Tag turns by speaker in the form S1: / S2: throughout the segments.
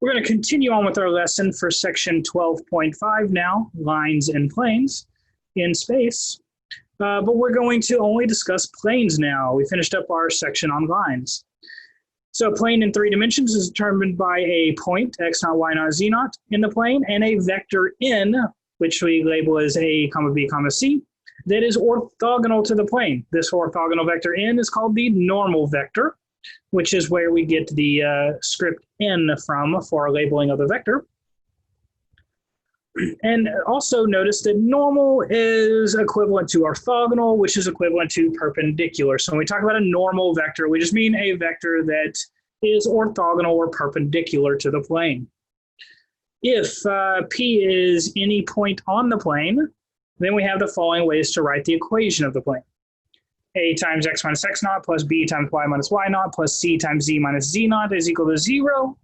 S1: We're going to continue on with our lesson for section 12.5 now, lines and planes in space. But we're going to only discuss planes now. We finished up our section on lines. So a plane in 3 dimensions is determined by a point, x naught, y naught, z naught in the plane, and a vector n, which we label as a, comma, b, comma, c, that is orthogonal to the plane. This orthogonal vector n is called the normal vector, which is where we get the script n from for our labeling of the vector. And also notice that normal is equivalent to orthogonal, which is equivalent to perpendicular. So when we talk about a normal vector, we just mean a vector that is orthogonal or perpendicular to the plane. If P is any point on the plane, then we have the following ways to write the equation of the plane. A times x minus x naught plus b times y minus y naught plus c times z minus z naught is equal to 0.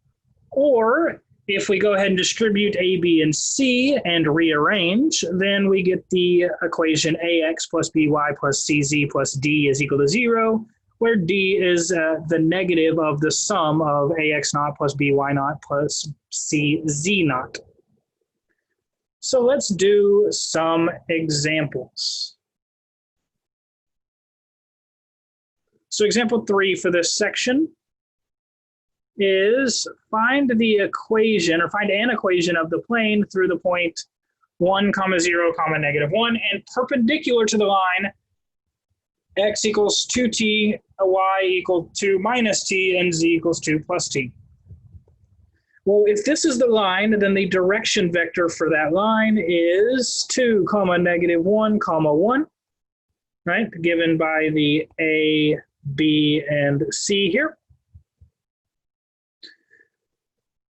S1: Or if we go ahead and distribute a, b, and c and rearrange, then we get the equation ax plus by plus cz plus d is equal to 0, where d is the negative of the sum of ax naught plus by naught plus cz naught. So let's do some examples. So example 3 for this section is find the equation, or find an equation of the plane through the point 1, 0, negative 1, and perpendicular to the line x equals 2t, y equal to minus t, and z equals 2 plus t. Well, if this is the line, then the direction vector for that line is 2, negative 1, 1, right? Given by the a, b, and c here.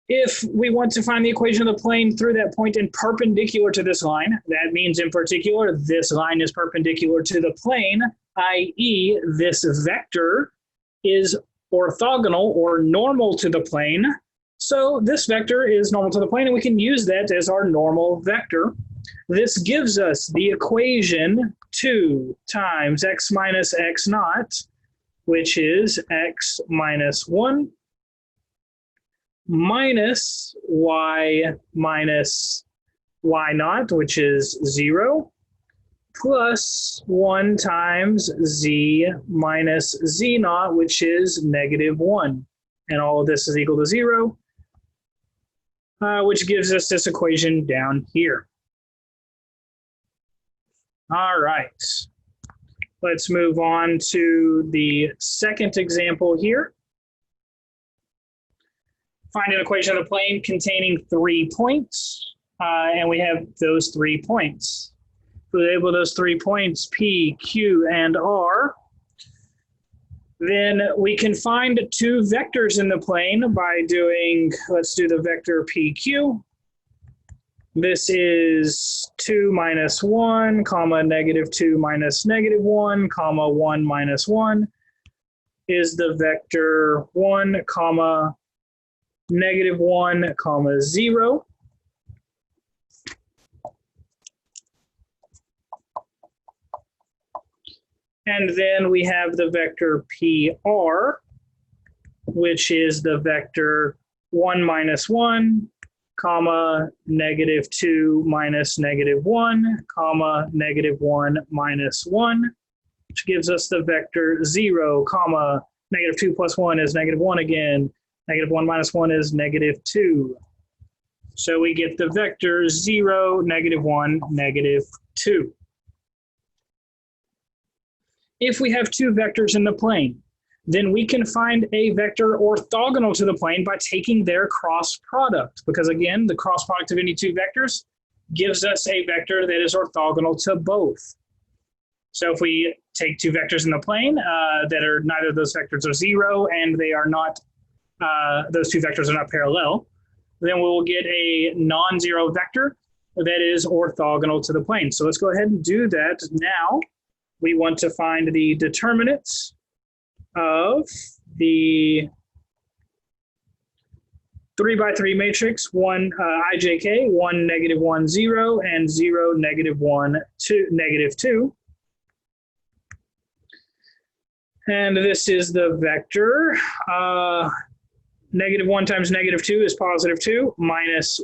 S1: If we want to find the equation of the plane through that point and perpendicular to this line, that means in particular, this line is perpendicular to the plane, i.e. this vector is orthogonal or normal to the plane. So this vector is normal to the plane, and we can use that as our normal vector. This gives us the equation 2 times x minus x naught, which is x minus 1, minus y naught, which is 0, plus 1 times z minus z naught, which is negative 1. And all of this is equal to 0, which gives us this equation down here. All right. Let's move on to the second example here. Find an equation of the plane containing 3 points, and we have those 3 points. We label those 3 points P, Q, and R. Then we can find 2 vectors in the plane by doing, let's do the vector PQ. This is 2 minus 1, negative 2 minus negative 1, 1 minus 1 is the vector 1, negative 1, 0. And then we have the vector PR, which is the vector 1 minus 1, negative 2 minus negative 1, negative 1 minus 1, which gives us the vector 0, negative 2 plus 1 is negative 1 again, negative 1 minus 1 is negative 2. So we get the vector 0, negative 1, negative 2. If we have 2 vectors in the plane, then we can find a vector orthogonal to the plane by taking their cross product. Because again, the cross product of any 2 vectors gives us a vector that is orthogonal to both. So if we take 2 vectors in the plane that are neither of those vectors are 0 and they are not, those 2 vectors are not parallel, then we will get a non-zero vector that is orthogonal to the plane. So let's go ahead and do that now. We want to find the determinants of the 3 by 3 matrix, 1 IJK, 1, negative 1, 0, and 0, negative 1, 2, negative 2. And this is the vector negative 1 times negative 2 is positive 2, minus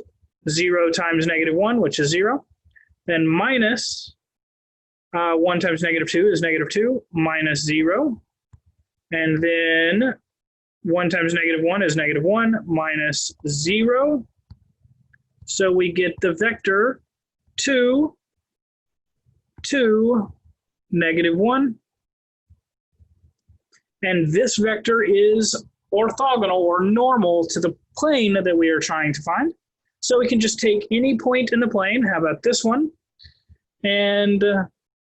S1: 0 times negative 1, which is 0. Then minus 1 times negative 2 is negative 2, minus 0. And then 1 times negative 1 is negative 1, minus 0. So we get the vector 2, 2, negative 1. And this vector is orthogonal or normal to the plane that we are trying to find. So we can just take any point in the plane. How about this one? And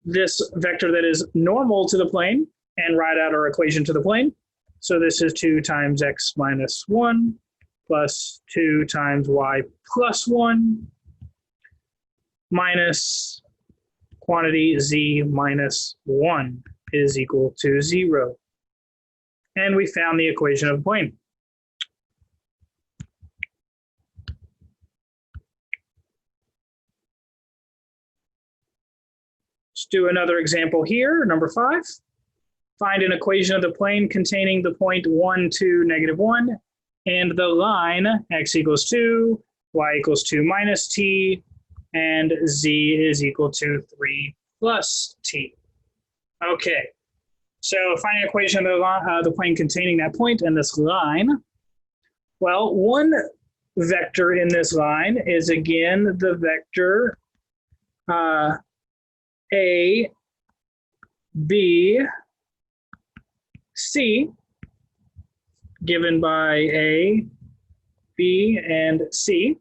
S1: this vector that is normal to the plane, and write out our equation to the plane. So this is 2 times x minus 1 plus 2 times y plus 1 minus quantity z minus 1 is equal to 0. And we found the equation of the plane. Let's do another example here, number 5. Find an equation of the plane containing the point 1, 2, negative 1, and the line x equals 2, y equals 2 minus t, and z is equal to 3 plus t. Okay, so find an equation of the plane containing that point and this line. Well, one vector in this line is, again, the vector a, b, c, given by a, b, and c.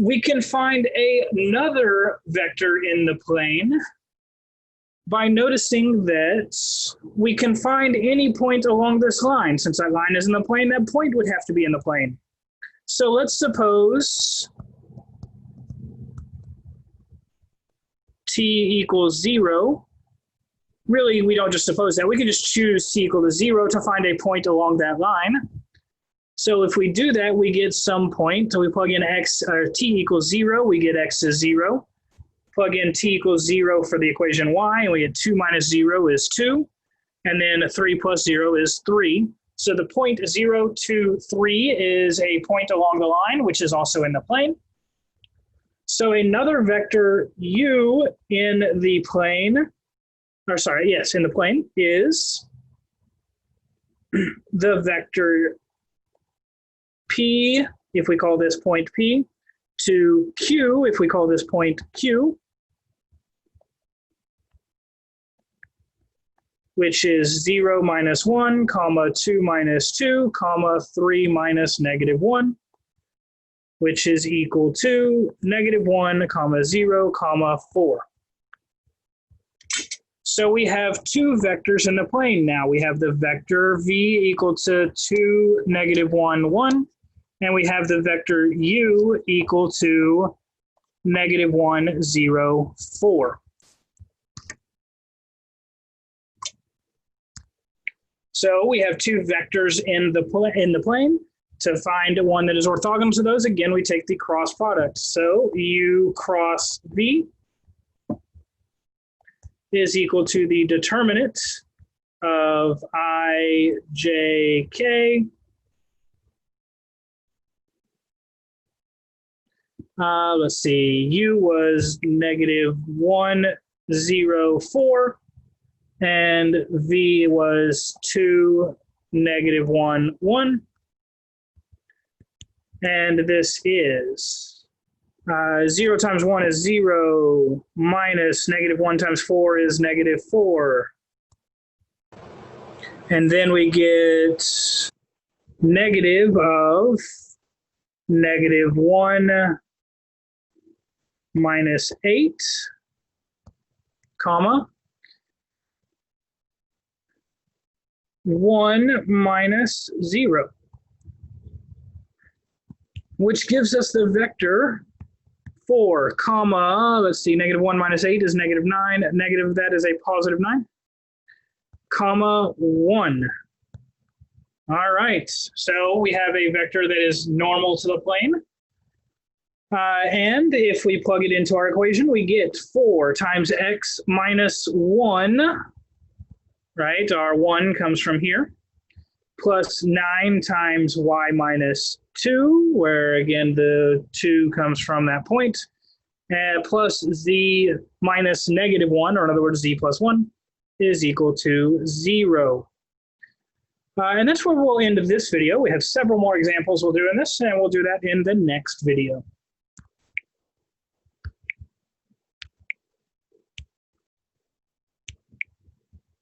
S1: We can find another vector in the plane by noticing that we can find any point along this line. Since that line is in the plane, that point would have to be in the plane. So let's suppose t equals 0. Really, we don't just suppose that. We can just choose t equal to 0 to find a point along that line. So if we do that, we get some point. So we plug in x, or t equals 0, we get x is 0. Plug in t equals 0 for the equation y, and we get 2 minus 0 is 2. And then 3 plus 0 is 3. So the point 0, 2, 3 is a point along the line, which is also in the plane. So another vector u in the plane, or sorry, yes, in the plane is the vector p, if we call this point p, to q, if we call this point q, which is 0 minus 1, comma 2 minus 2, comma 3 minus negative 1, which is equal to negative 1, comma 0, comma 4. So we have two vectors in the plane now. We have the vector v equal to 2, negative 1, 1, and we have the vector u equal to negative 1, 0, 4. So we have two vectors in the plane. To find one that is orthogonal to those, again, we take the cross product. So u cross v is equal to the determinant of I, j, k. Let's see, u was negative 1, 0, 4, and v was 2, negative 1, 1. And this is 0 times 1 is 0, minus negative 1 times 4 is negative 4. And then we get negative of negative 1 minus 8, comma, 1 minus 0. Which gives us the vector 4, comma, let's see, negative 1 minus 8 is negative 9, negative of that is a positive 9, comma 1. All right, so we have a vector that is normal to the plane. And if we plug it into our equation, we get 4 times x minus 1, right? Our 1 comes from here. plus 9 times y minus 2, where again the 2 comes from that point, and plus z minus negative 1, or in other words, z plus 1, is equal to 0. And that's where we'll end this video. We have several more examples we'll do in this, and we'll do that in the next video.